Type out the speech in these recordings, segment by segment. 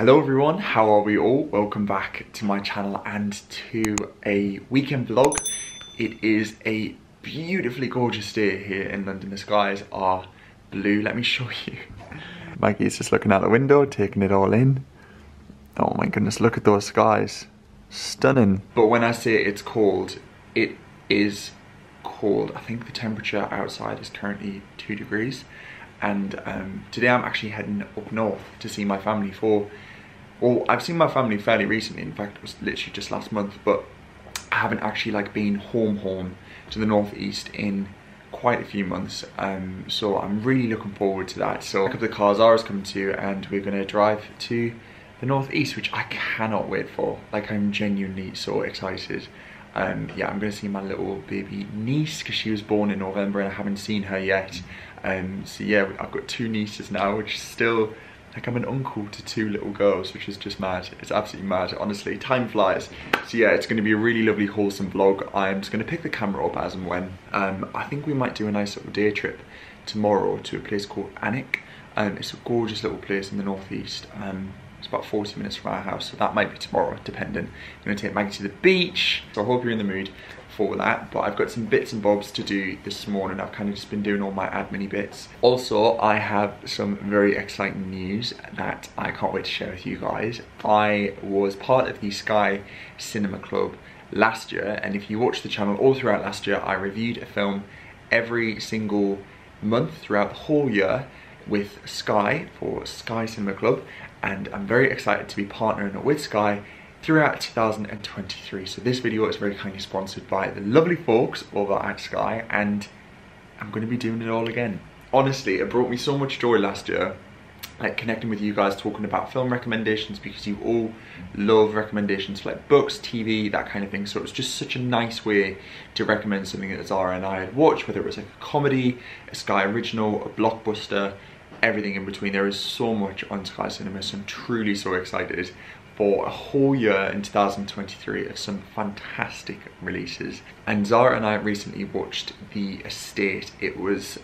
Hello everyone, how are we all? Welcome back to my channel and to a weekend vlog. It is a beautifully gorgeous day here in London. The skies are blue, let me show you. Maggie's just looking out the window, taking it all in. Oh my goodness, look at those skies. Stunning. But when I say it's cold, it is cold. I think the temperature outside is currently 2 degrees. And today I'm actually heading up north to see my family well, I've seen my family fairly recently. In fact, it was literally just last month, but I haven't actually been home to the northeast in quite a few months. So I'm really looking forward to that. So a couple of the cars Zara's coming to, and we're gonna drive to the northeast, which I cannot wait for. Like, I'm genuinely so excited. Yeah, I'm gonna see my little baby niece because she was born in November and I haven't seen her yet. So yeah, I've got 2 nieces now, which is still like I'm an uncle to 2 little girls, which is just mad. It's absolutely mad, honestly. Time flies. So yeah, it's gonna be a really lovely, wholesome vlog. I'm just gonna pick the camera up as and when. I think we might do a nice little day trip tomorrow to a place called Alnwick. It's a gorgeous little place in the northeast. It's about 40 minutes from our house, so that might be tomorrow, depending. I'm gonna take Maggie to the beach, so I hope you're in the mood for that. But I've got some bits and bobs to do this morning. I've kind of just been doing all my admin bits. Also, I have some very exciting news that I can't wait to share with you guys. I was part of the Sky Cinema Club last year, and if you watched the channel all throughout last year, I reviewed a film every single month throughout the whole year with Sky for Sky Cinema Club, and I'm very excited to be partnering with Sky throughout 2023. So this video is very kindly sponsored by the lovely folks over at Sky, and I'm going to be doing it all again. Honestly, it brought me so much joy last year, like connecting with you guys, talking about film recommendations, because you all love recommendations for like books, TV, that kind of thing. So it was just such a nice way to recommend something that Zara and I had watched, whether it was like a comedy, a Sky original, a blockbuster, everything in between. There is so much on Sky Cinema, so I'm truly so excited for a whole year in 2023 of some fantastic releases. And Zara and I recently watched The Estate. It was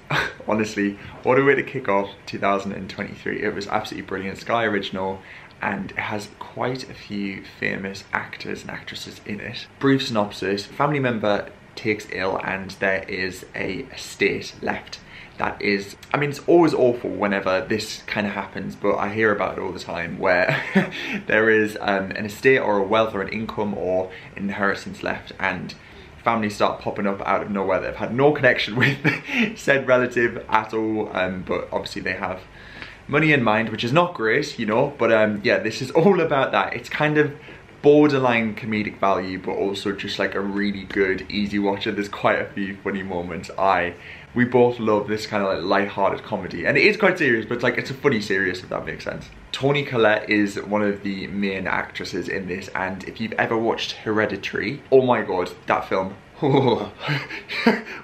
honestly, what a way to kick off 2023. It was absolutely brilliant. Sky original, and it has quite a few famous actors and actresses in it. Brief synopsis: family member takes ill and there is a estate left. That is, I mean, it's always awful whenever this kind of happens, but I hear about it all the time, where there is an estate or a wealth or an income or inheritance left, and families start popping up out of nowhere that have had no connection with said relative at all, but obviously they have money in mind, which is not great, you know. But yeah, this is all about that. It's kind of borderline comedic value, but also just like a really good, easy watcher. There's quite a few funny moments. We both love this kind of like light-hearted comedy, and it is quite serious, but it's like, it's a funny serious, if that makes sense. Toni Collette is one of the main actresses in this, and if you've ever watched Hereditary, oh my god, that film,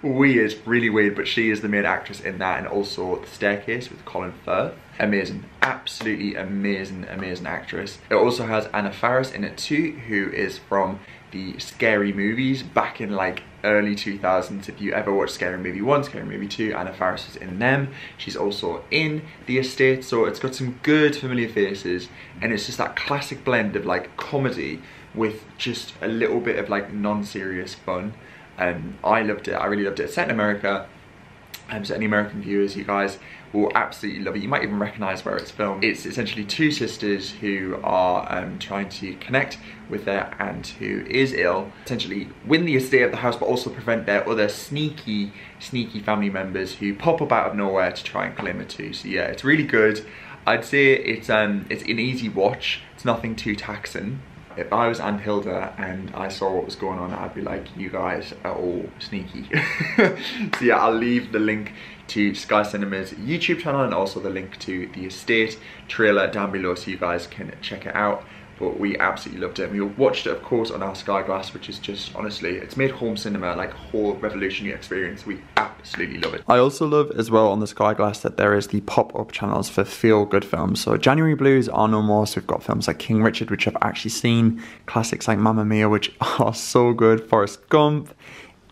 weird, really weird, but she is the main actress in that, and also The Staircase with Colin Firth. Amazing, absolutely amazing, amazing actress. It also has Faris in it too, who is from the Scary Movies back in like early 2000s. If you ever watched Scary Movie 1, Scary Movie 2, Faris is in them. She's also in The Estate, so it's got some good familiar faces, and it's just that classic blend of like comedy with just a little bit of like non-serious fun. I loved it, I really loved it. It's set in America, so any American viewers, you guys will absolutely love it. You might even recognise where it's filmed. It's essentially 2 sisters who are trying to connect with their aunt who is ill, essentially win the estate of the house, but also prevent their other sneaky family members who pop up out of nowhere to try and claim it too. So yeah, it's really good. I'd say it's an easy watch. It's nothing too taxing. If I was Aunt Hilda and I saw what was going on, I'd be like, you guys are all sneaky. So yeah, I'll leave the link to Sky Cinema's YouTube channel and also the link to The Estate trailer down below so you guys can check it out. But we absolutely loved it, and we watched it of course on our Sky Glass, which is just, honestly, it's made home cinema like a whole revolutionary experience. We absolutely love it. I also love as well on the Sky Glass that there is the pop-up channels for feel-good films. So January Blues are no more, so we've got films like King Richard, which I've actually seen, classics like Mamma Mia, which are so good, Forrest Gump,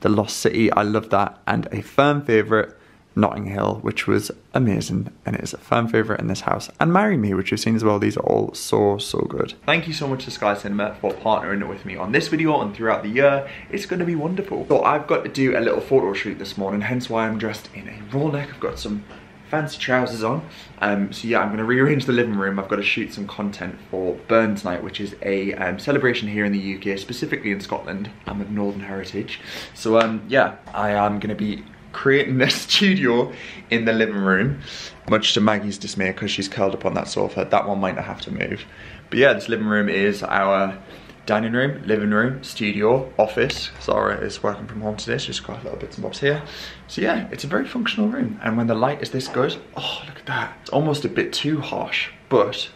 The Lost City, I love that, and a firm favourite, Notting Hill, which was amazing, and it is a fan favourite in this house. And Marry Me, which you've seen as well. These are all so good. Thank you so much to Sky Cinema for partnering with me on this video and throughout the year. It's going to be wonderful. So I've got to do a little photo shoot this morning, hence why I'm dressed in a roll neck. I've got some fancy trousers on. So yeah, I'm going to rearrange the living room. I've got to shoot some content for Burns Night, which is a celebration here in the UK, specifically in Scotland. I'm of Northern heritage. So yeah, I am going to be creating this studio in the living room, much to Maggie's dismay because she's curled up on that sofa. That one might not have to move. But yeah, this living room is our dining room, living room, studio, office. Zara is working from home today, so she's got little bits and bobs here. So yeah, it's a very functional room. And when the light is this good, oh, look at that. It's almost a bit too harsh, but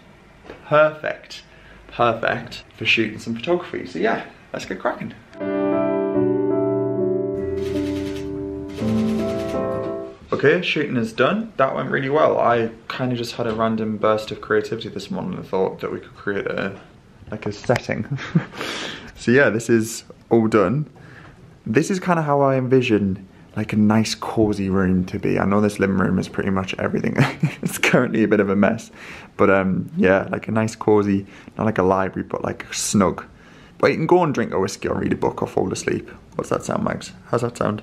perfect for shooting some photography. So yeah, let's get cracking. Okay, shooting is done. That went really well. I kind of just had a random burst of creativity this morning and thought that we could create a setting. So yeah, this is all done. This is kind of how I envision like a nice cozy room to be. I know this living room is pretty much everything. It's currently a bit of a mess, but yeah, like a nice cozy, not like a library, but like snug. But you can go and drink a whiskey or read a book or fall asleep. What's that sound, Mags? How's that sound?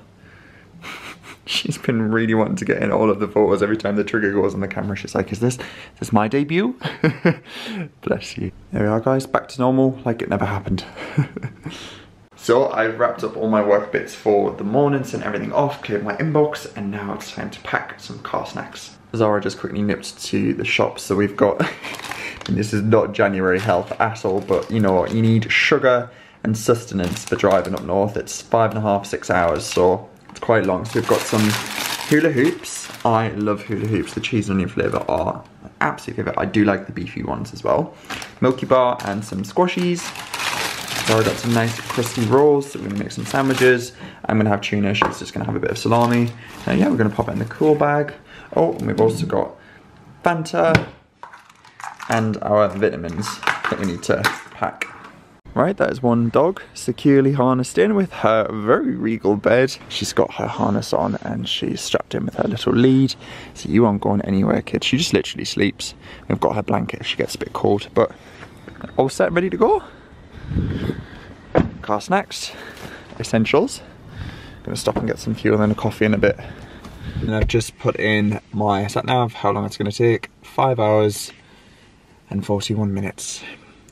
She's been really wanting to get in all of the photos. Every time the trigger goes on the camera, she's like, is this my debut? Bless you. There we are, guys, back to normal, like it never happened. So I've wrapped up all my work bits for the morning, sent everything off, cleared my inbox, and now it's time to pack some car snacks. Zara just quickly nipped to the shop, so we've got, and this is not January health at all, but you know what, you need sugar and sustenance for driving up north. It's 5.5, 6 hours, so it's quite long. So we've got some hula hoops. I love hula hoops. The cheese and onion flavour are my absolute favourite. I do like the beefy ones as well. Milky bar and some squashies. So I got some nice crusty rolls, so we're gonna make some sandwiches. I'm gonna have tuna, she's just gonna have a bit of salami. And yeah, we're gonna pop it in the cool bag. Oh, and we've also got Fanta and our vitamins that we need to pack. Right, that is one dog securely harnessed in with her very regal bed. She's got her harness on and she's strapped in with her little lead. So you aren't going anywhere, kid. She just literally sleeps. We've got her blanket if she gets a bit cold, but all set, ready to go. Car snacks, essentials. Gonna stop and get some fuel and then a coffee in a bit. And I've just put in my sat nav, how long it's gonna take. 5 hours and 41 minutes.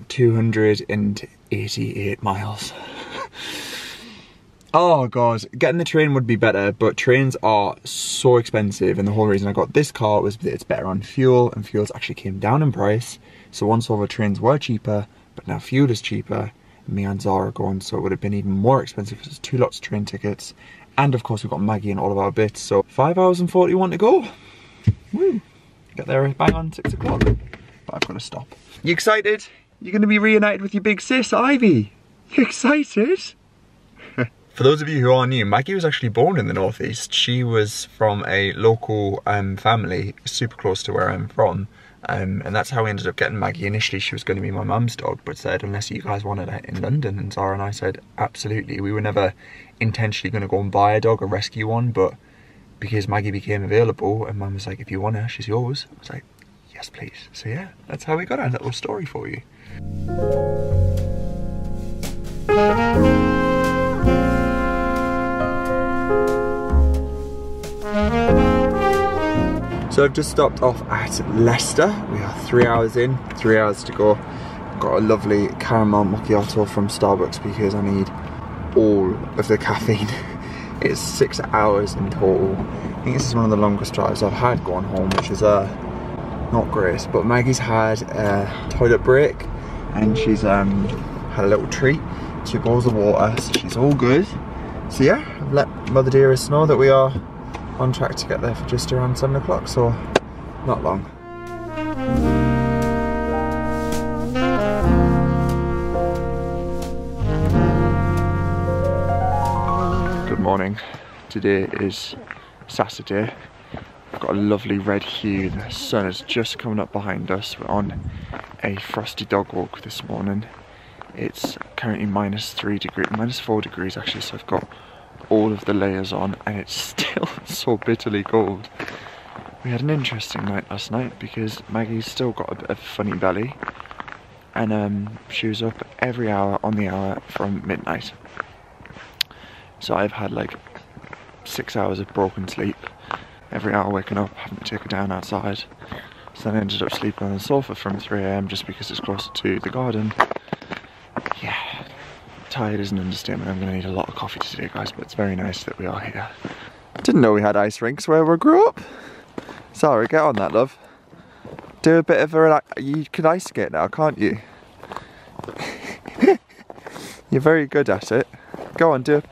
288 miles. Oh god, getting the train would be better, but trains are so expensive, and the whole reason I got this car was that it's better on fuel, and fuel's actually came down in price. So once over, trains were cheaper, but now fuel is cheaper. Me and Zara are going, so it would have been even more expensive because there's 2 lots of train tickets, and of course we've got Maggie and all of our bits. So 5 hours and 41 to go. Woo! Get there bang on 6 o'clock, but I've got to stop. You excited? You're going to be reunited with your big sis, Ivy. You excited? For those of you who are new, Maggie was actually born in the northeast. She was from a local family super close to where I'm from. And that's how we ended up getting Maggie. Initially, she was going to be my mum's dog, but said, unless you guys wanted it in London. And Zara and I said, absolutely. We were never intentionally going to go and buy a dog or rescue one, but because Maggie became available and Mum was like, if you want her, she's yours. I was like, yes, please. So yeah, that's how we got our little story for you. So I've just stopped off at Leicester. We are 3 hours in, 3 hours to go. Got a lovely caramel macchiato from Starbucks because I need all of the caffeine. It's 6 hours in total. I think this is one of the longest drives I've had going home, which is not great. But Maggie's had a toilet break and she's had a little treat, 2 bowls of water, so she's all good. So yeah, I've let Mother Dearest know that we are on track to get there for just around 7 o'clock, so not long. Good morning. Today is Saturday. We've got a lovely red hue. The sun is just coming up behind us. We're on a frosty dog walk this morning. It's currently -3 degrees, -4 degrees actually, so I've got all of the layers on and it's still so bitterly cold. We had an interesting night last night because Maggie's still got a bit of a funny belly, and she was up every hour on the hour from midnight. So I've had like 6 hours of broken sleep, every hour waking up, having to take her down outside. So then I ended up sleeping on the sofa from 3 AM just because it's closer to the garden. Yeah, tired is an understatement. I'm going to need a lot of coffee today, guys, but it's very nice that we are here. Didn't know we had ice rinks where we grew up. Sorry, get on that, love. Do a bit of a... You can ice skate now, can't you? You're very good at it. Go on, do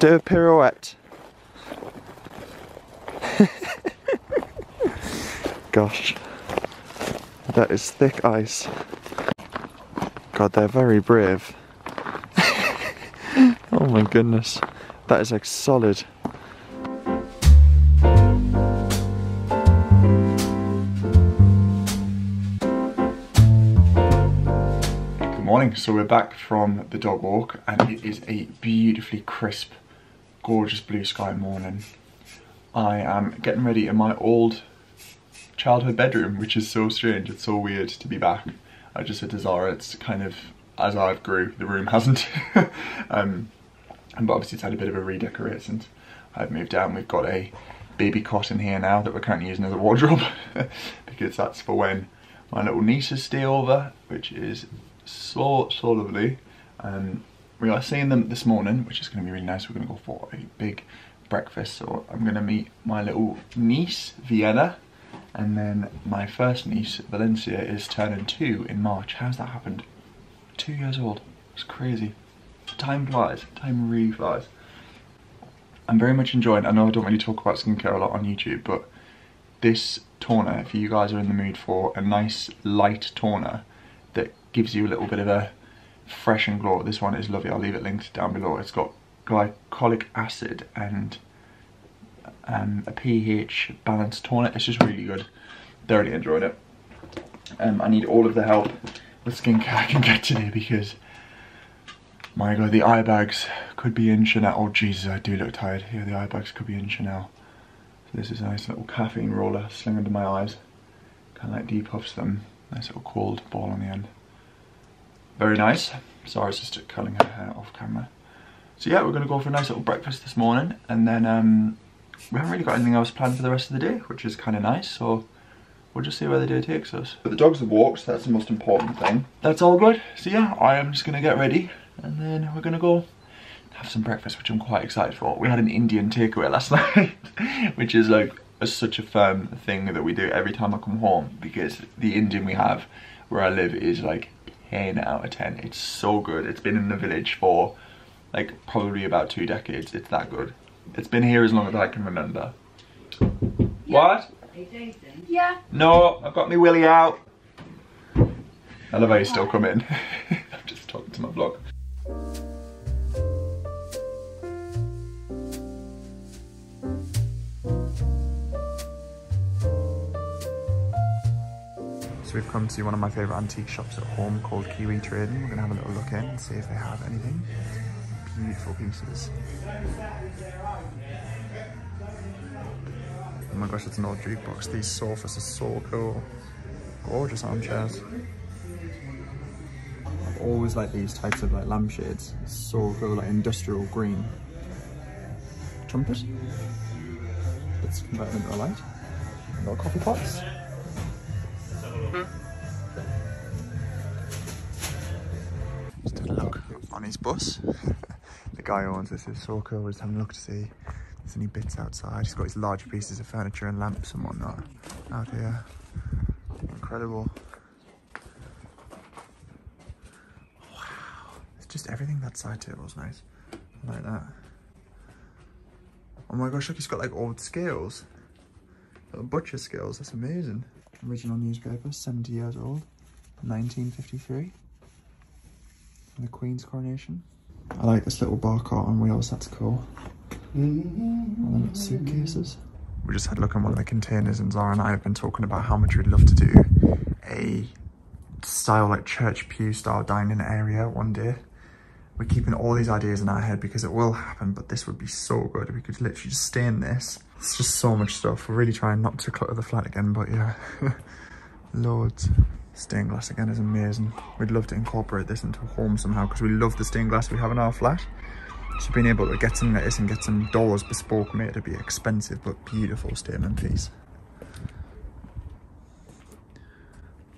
a pirouette. Gosh. That is thick ice. God, they're very brave. Oh my goodness. That is like solid. Morning, so we're back from the dog walk and it is a beautifully crisp, gorgeous blue sky morning. I am getting ready in my old childhood bedroom, which is so strange. It's so weird to be back. I just said to Zara, it's kind of as I've grew, the room hasn't. But obviously it's had a bit of a redecorate since I've moved down. We've got a baby cot in here now that we're currently using as a wardrobe because that's for when my little nieces stay over, which is so lovely. We are seeing them this morning, which is going to be really nice. We're going to go for a big breakfast, so I'm going to meet my little niece Vienna, and then my first niece Valencia is turning 2 in March. How's that happened? 2 years old. It's crazy. Time flies. Time really flies. I'm very much enjoying, I know I don't really talk about skincare a lot on YouTube, but this toner, if you guys are in the mood for a nice light toner that gives you a little bit of a fresh and glow. This one is lovely. I'll leave it linked down below. It's got glycolic acid and a pH balanced toner. It's just really good. Thoroughly enjoyed it. I need all of the help with skincare I can get today because my god, the eye bags could be in Chanel. Oh Jesus, I do look tired. Here, the eye bags could be in Chanel. So this is a nice little caffeine roller sling under my eyes. Kind of like depuffs them. Nice little cold ball on the end. Very nice. Zara's just curling her hair off camera. So yeah, we're going to go for a nice little breakfast this morning, and then we haven't really got anything else planned for the rest of the day, which is kind of nice, so we'll just see where the day takes us. But the dogs have walked, so that's the most important thing. That's all good. So yeah, I am just going to get ready, and then we're going to go have some breakfast, which I'm quite excited for. We had an Indian takeaway last night, which is like such a firm thing that we do every time I come home, because the Indian we have where I live is like 10 out of 10. It's so good. It's been in the village for like probably about 2 decades. It's that good. It's been here as long as I can remember. Yeah. What? Yeah. No, I've got my willy out. I love how you still come in. I'm just talking to my vlog. So we've come to one of my favourite antique shops at home called Kiwi Trading. We're going to have a little look in and see if they have anything. Beautiful pieces. Oh my gosh, it's an old jukebox. These sofas are so cool. Gorgeous armchairs. I've always liked these types of like lampshades. It's so cool, like industrial green. Trumpet. Let's convert them into a light. And little coffee pots. Just had a look on his bus. The guy who owns this is so cool. We're just having a look to see if there's any bits outside. He's got his large pieces of furniture and lamps and whatnot out here. Incredible. Wow. It's just everything. That side table's nice. I like that. Oh my gosh, look, he's got like old scales. Little butcher scales. That's amazing. Original newspaper, 70 years old, 1953. And the Queen's coronation. I like this little bar cart on wheels, that's cool. All the little suitcases. We just had a look on one of the containers, and Zara and I have been talking about how much we'd love to do a style like church pew style dining area one day. we're keeping all these ideas in our head because it will happen, but this would be so good if we could literally just stay in this. It's just so much stuff. We're really trying not to clutter the flat again, but yeah, loads. Stained glass again is amazing. We'd love to incorporate this into a home somehow because we love the stained glass we have in our flat. So being able to get something like this and get some doors bespoke made, it'd be expensive but beautiful statement piece.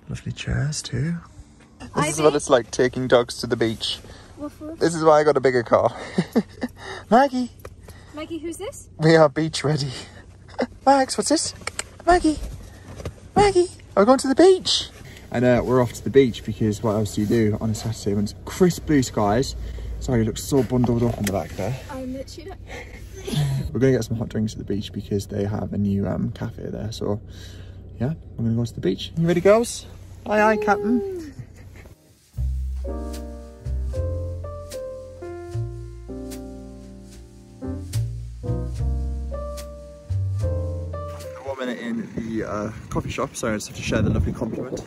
Lovely chairs too. This is what it's like taking dogs to the beach. This is why I got a bigger car. Maggie. Maggie, who's this? We are beach ready. Max, what's this? Maggie. Maggie. We're going to the beach. And we're off to the beach because what else do you do on a Saturday when it's crisp blue skies? Sorry, you look so bundled up in the back there. I'm literally not. We're going to get some hot drinks at the beach because they have a new cafe there. So, yeah, we're going to go to the beach. You ready, girls? Aye, aye, Captain. A woman in the coffee shop, so I just have to share the lovely compliment.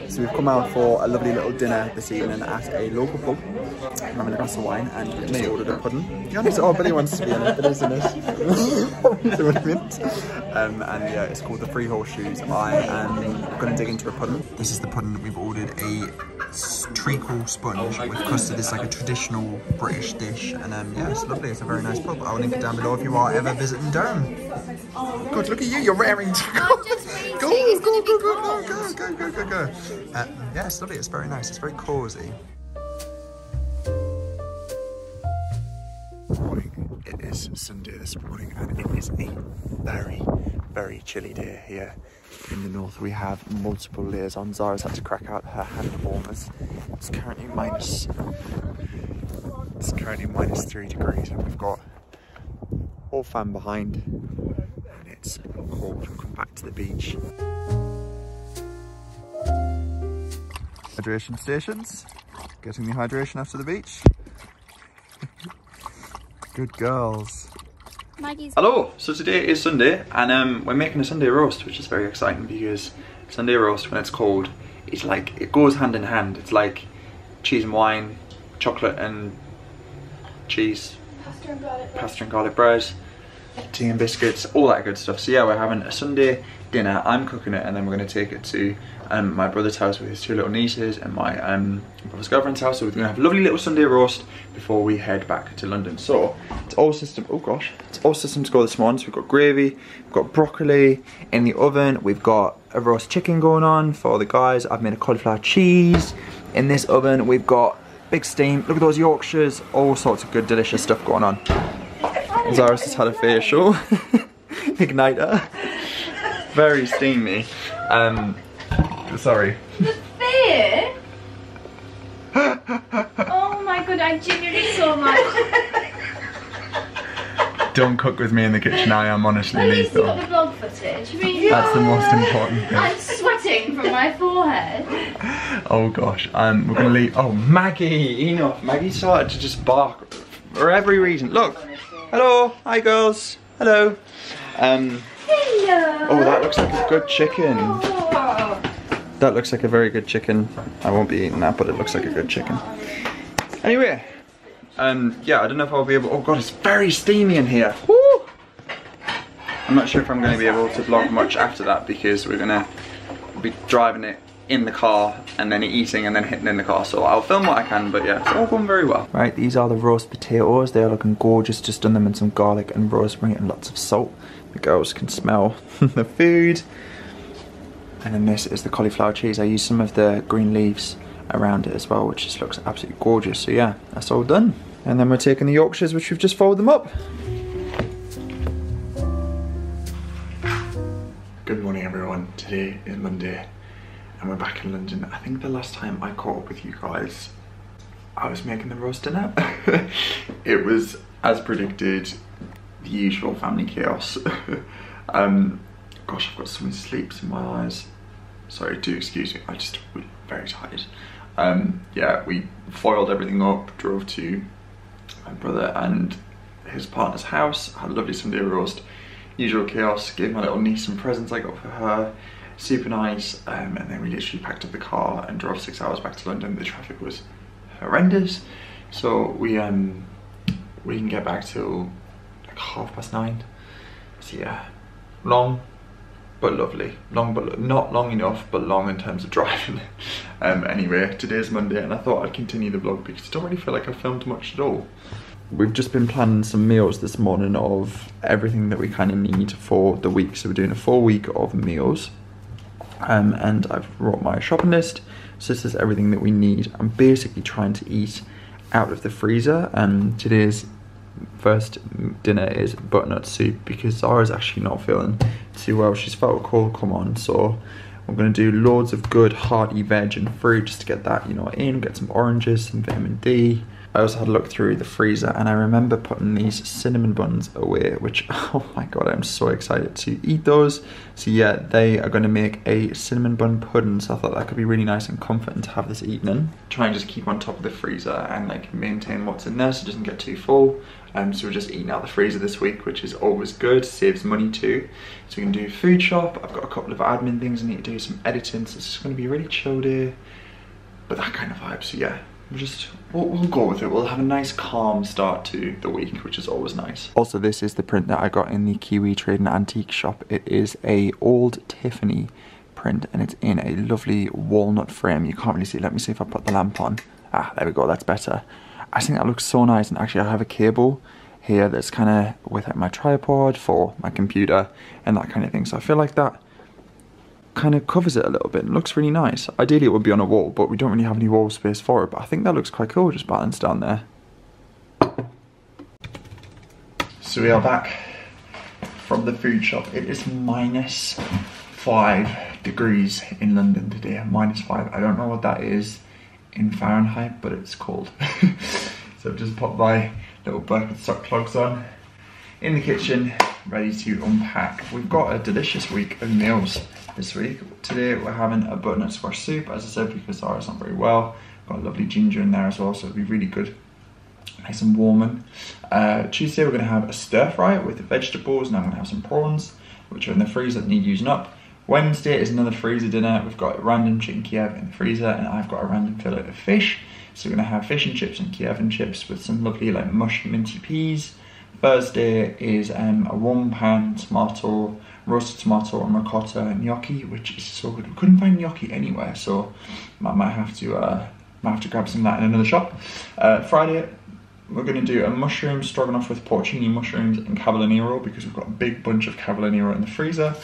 So we've come out for a lovely little dinner this evening at a local pub. I'm having a glass of wine and they ordered a pudding. Oh, Billy wants to be in it, but isn't it? See what I mean? And yeah, it's called the Three Horseshoes. I am going to dig into a pudding. This is the pudding that we've ordered, a treacle sponge with custard. It's like a traditional British dish, and yeah, it's lovely. It's a very nice pub. I'll link it down below if you are ever visiting Durham. God, look at you, you're raring to go. Go. Yeah, it's lovely, it's very nice, it's very cosy. Morning. It is Sunday this morning and it is a very, very chilly day here in the north. We have multiple layers on. Zara's had to crack out her hand warmers. It's currently minus 3 degrees and we've got all fan behind and it's cold. We'll come back to the beach. Hydration stations, getting the hydration after the beach. Good girls. Maggie's. Hello, so today is Sunday and we're making a Sunday roast, which is very exciting because Sunday roast when it's cold, it's like, it goes hand in hand. It's like cheese and wine, chocolate and cheese, pasta and garlic bread, tea and biscuits, all that good stuff. So yeah, we're having a Sunday dinner. I'm cooking it and then we're going to take it to my brother's house with his 2 little nieces and my brother's girlfriend's house. So we're going to have a lovely little Sunday roast before we head back to London. So it's all systems go this morning. So we've got gravy, we've got broccoli in the oven, we've got a roast chicken going on for the guys. I've made a cauliflower cheese in this oven. We've got big steam. Look at those Yorkshires, all sorts of good delicious stuff going on. Zara's just had a facial igniter. Very steamy. Sorry. The fear? Oh my god, I genuinely so much. Don't cook with me in the kitchen, I am honestly lethal. At least you got the vlog footage. Really? That's the most important thing. I'm sweating from my forehead. Oh gosh, we're gonna leave. Oh, Maggie, enough. Maggie started to just bark for every reason. Look. Hello, hi girls. Hello. Hello. Oh, that looks like a good chicken. Oh. That looks like a very good chicken. I won't be eating that, but it looks like a good chicken. Anyway, yeah, I don't know if I'll be able. Oh god, it's very steamy in here. Woo! I'm not sure if I'm going to be able to vlog much after that because we're going to be driving it in the car and then eating and then hitting in the car. So I'll film what I can, but yeah, it's all going very well. Right, these are the roast potatoes. They're looking gorgeous. Just done them in some garlic and rosemary and lots of salt. The girls can smell the food. And then this is the cauliflower cheese. I used some of the green leaves around it as well, which just looks absolutely gorgeous. So yeah, that's all done. And then we're taking the Yorkshires, which we've just folded them up. Good morning everyone. Today is Monday and we're back in London. I think the last time I caught up with you guys, I was making the roast dinner. It was, as predicted, the usual family chaos. Gosh, I've got so many sleeps in my eyes. Sorry, do excuse me, we're very tired. Yeah, we foiled everything up, drove to my brother and his partner's house, had a lovely Sunday roast, usual chaos, gave my little niece some presents I got for her, super nice, and then we literally packed up the car and drove 6 hours back to London. The traffic was horrendous, so we didn't get back till like 9:30. So yeah, long but lovely. Long but not long enough, but long in terms of driving. Anyway, today's Monday and I thought I'd continue the vlog because I don't really feel like I filmed much at all. We've just been planning some meals this morning of everything that we kind of need for the week. So we're doing a full week of meals. And I've wrote my shopping list. So this is everything that we need. I'm basically trying to eat out of the freezer. Today's first dinner is butternut soup because Zara's actually not feeling too well. She's felt a cold come on, so I'm going to do loads of good hearty veg and fruit just to get that, you know, in, get some oranges, some vitamin D. I also had a look through the freezer and I remember putting these cinnamon buns away, which, oh my god, I'm so excited to eat those. So yeah, they are going to make a cinnamon bun pudding, so I thought that could be really nice and comforting to have this evening. Try and just keep on top of the freezer and like maintain what's in there so it doesn't get too full. So we're just eating out the freezer this week, which is always good, saves money too. So we can do food shop. I've got a couple of admin things I need to do, some editing, so it's just going to be a really chill day, but that kind of vibe. So yeah, we'll go with it. We'll have a nice calm start to the week, which is always nice. Also, this is the print that I got in the Kiwi Trade and Antique shop. It is a old Tiffany print and it's in a lovely walnut frame. You can't really see. Let me see if I put the lamp on. Ah, there we go, that's better. I think that looks so nice, and actually I have a cable here that's kind of with my tripod for my computer and that kind of thing. So I feel like that kind of covers it a little bit and looks really nice. Ideally it would be on a wall, but we don't really have any wall space for it, but I think that looks quite cool, just balanced down there. So we are back from the food shop. It is -5 degrees in London today, -5. I don't know what that is in Fahrenheit, but it's cold. So I've just popped my little Birkenstock clogs on in the kitchen, ready to unpack. We've got a delicious week of meals this week. Today we're having a butternut squash soup, as I said, because Zara's not very well. Got a lovely ginger in there as well, so it'll be really good, nice and warming. Tuesday we're going to have a stir fry with the vegetables, and I'm going to have some prawns, which are in the freezer that need using up. Wednesday is another freezer dinner. We've got a random chicken Kiev in the freezer, and I've got a random fillet of fish. So we're going to have fish and chips and Kiev and chips with some lovely like mush minty peas. Thursday is a 1 pan tomato, roasted tomato and ricotta gnocchi, which is so good. We couldn't find gnocchi anywhere, so I might have to grab some of that in another shop. Friday, we're going to do a mushroom stroganoff with porcini mushrooms and cavolo nero because we've got a big bunch of cavolo nero in the freezer.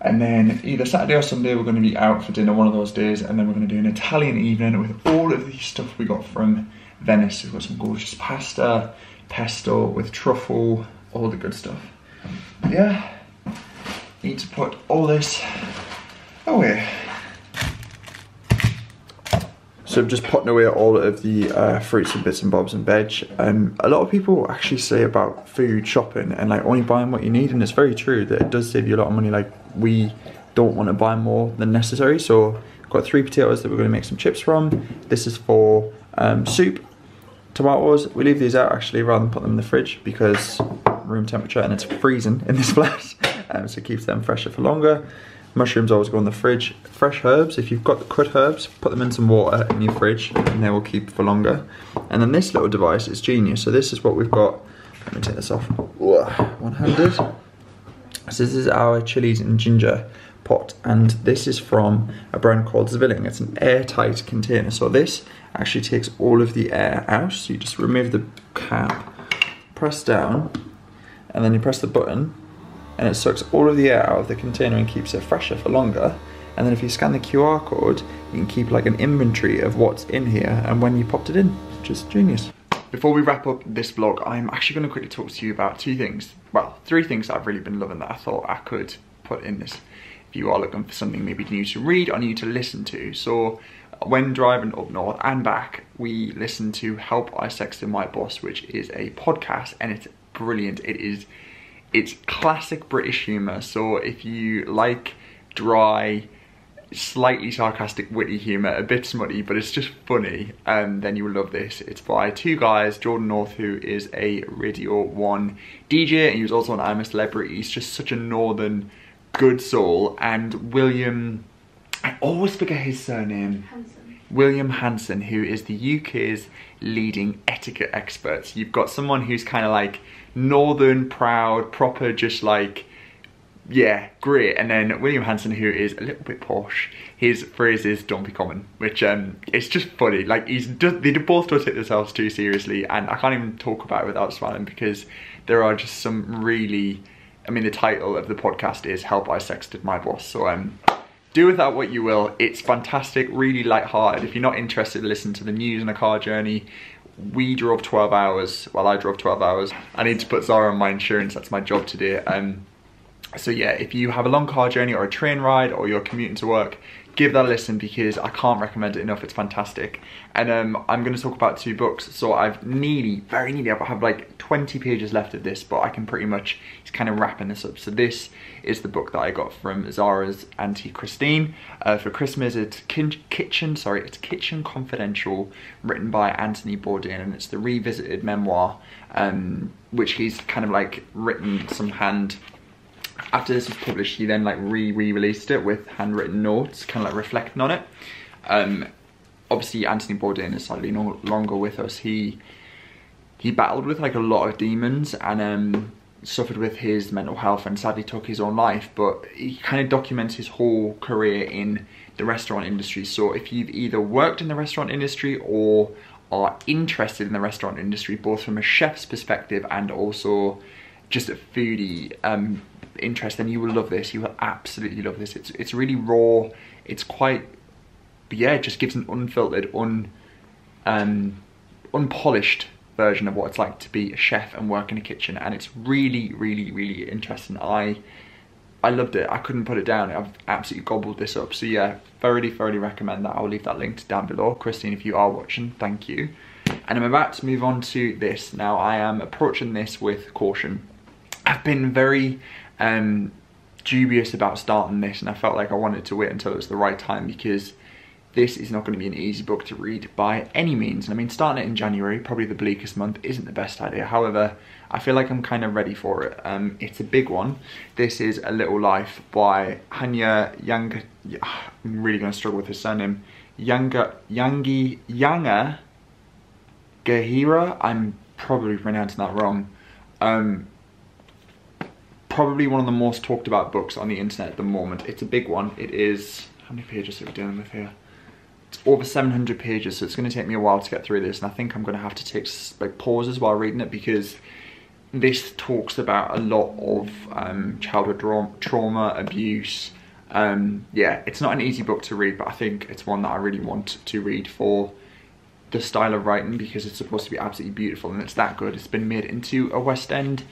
And then either Saturday or Sunday we're going to be out for dinner one of those days, and then we're going to do an Italian evening with all of the stuff we got from Venice. We've got some gorgeous pasta, pesto with truffle, all the good stuff. But yeah, need to put all this away. So I'm just putting away all of the fruits and bits and bobs and veg. A lot of people actually say about food shopping and like only buying what you need, and it's very true that it does save you a lot of money. Like, we don't want to buy more than necessary. So I've got 3 potatoes that we're going to make some chips from. This is for soup. Tomatoes, we leave these out actually rather than put them in the fridge because room temperature and it's freezing in this flat, so it keeps them fresher for longer. Mushrooms always go in the fridge. Fresh herbs, if you've got the cut herbs, put them in some water in your fridge and they will keep for longer. And then this little device is genius. So this is what we've got. Let me take this off one-handed. So this is our chilies and ginger pot, and this is from a brand called Zwilling. It's an airtight container. So this actually takes all of the air out. So you just remove the cap, press down, and then you press the button, and it sucks all of the air out of the container and keeps it fresher for longer. And then if you scan the QR code, you can keep like an inventory of what's in here and when you popped it in, which is genius. Before we wrap up this vlog, I'm actually going to quickly talk to you about 2 things. Well, 3 things that I've really been loving that I thought I could put in this. If you are looking for something maybe new to read or new to listen to. So when driving up north and back, we listen to Help I Sexted My Boss, which is a podcast, and it's brilliant. It is It's classic British humour, so if you like dry, slightly sarcastic, witty humour, a bit smutty, but it's just funny, then you will love this. It's by two guys, Jordan North, who is a Radio 1 DJ, and he was also on I'm a Celebrity. He's just such a northern good soul. And William, I always forget his surname. William Hanson, who is the UK's leading etiquette expert. You've got someone who's kind of like northern, proud, proper, just like, yeah, great. And then William Hanson, who is a little bit posh. His phrase is "don't be common," which it's just funny. Like they both don't take themselves too seriously, and I can't even talk about it without smiling, because there are just some really, I mean, the title of the podcast is "Help I Sexted My Boss," so do with that what you will. It's fantastic, really light-hearted. If you're not interested to listen to the news and a car journey, we drove 12 hours. Well, I drove 12 hours. I need to put Zara on my insurance. That's my job today. So yeah, if you have a long car journey or a train ride or you're commuting to work, give that a listen, because I can't recommend it enough. It's fantastic. And I'm going to talk about two books. So I've very nearly, I have like 20 pages left of this, but I can pretty much, it's kind of wrapping this up. So this is the book that I got from Zara's Auntie Christine for Christmas. It's Kitchen Confidential, written by Anthony Bourdain, and it's the revisited memoir, which he's kind of like written some hand. After this was published, he then like re-released it with handwritten notes, kind of like reflecting on it. Obviously, Anthony Bourdain is sadly no longer with us. He battled with like a lot of demons and suffered with his mental health, and sadly took his own life. But he kind of documents his whole career in the restaurant industry. So if you've either worked in the restaurant industry or are interested in the restaurant industry, both from a chef's perspective and also just a foodie interest, then you will love this. You will absolutely love this. It's really raw. It's quite, yeah, it just gives an unfiltered, unpolished version of what it's like to be a chef and work in a kitchen, and it's really, really, really interesting. I loved it. I couldn't put it down. I've absolutely gobbled this up. So yeah, thoroughly recommend that. I'll leave that linked down below. Christine, if you are watching, thank you. And I'm about to move on to this. Now, I am approaching this with caution. I've been very dubious about starting this, and I felt like I wanted to wait until it was the right time, because this is not going to be an easy book to read by any means. And I mean, starting it in January, probably the bleakest month, isn't the best idea. However, I feel like I'm kind of ready for it. It's a big one. This is A Little Life by Hanya Younger. I'm really going to struggle with his surname. Younger Gahira. I'm probably pronouncing that wrong. Probably one of the most talked about books on the internet at the moment. It's a big one. It is, how many pages are we dealing with here? It's over 700 pages, so it's going to take me a while to get through this, and I think I'm going to have to take like pauses while reading it, because this talks about a lot of childhood trauma, abuse. Yeah, it's not an easy book to read, but I think it's one that I really want to read for the style of writing, because it's supposed to be absolutely beautiful, and it's that good. It's been made into a West End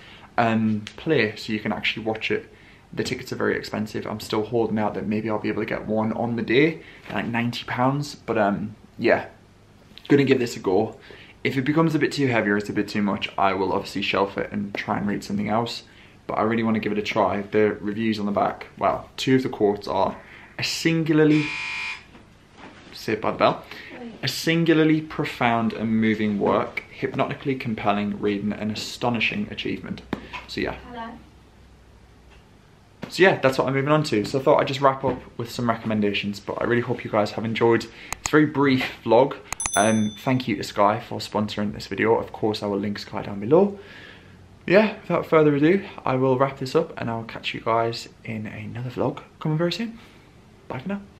play, so you can actually watch it. The tickets are very expensive. I'm still holding out that maybe I'll be able to get one on the day, like £90, but yeah, gonna give this a go. If it becomes a bit too heavy or it's a bit too much, I will obviously shelf it and try and read something else, but I really want to give it a try. The reviews on the back, well, two of the quotes are a singularly, saved by the bell, a singularly profound and moving work, hypnotically compelling reading, an astonishing achievement. So yeah. Hello. So yeah, that's what I'm moving on to. So I thought I'd just wrap up with some recommendations, but I really hope you guys have enjoyed this very brief vlog. Thank you to Sky for sponsoring this video. Of course, I will link Sky down below. Yeah, without further ado, I will wrap this up, and I'll catch you guys in another vlog coming very soon. Bye for now.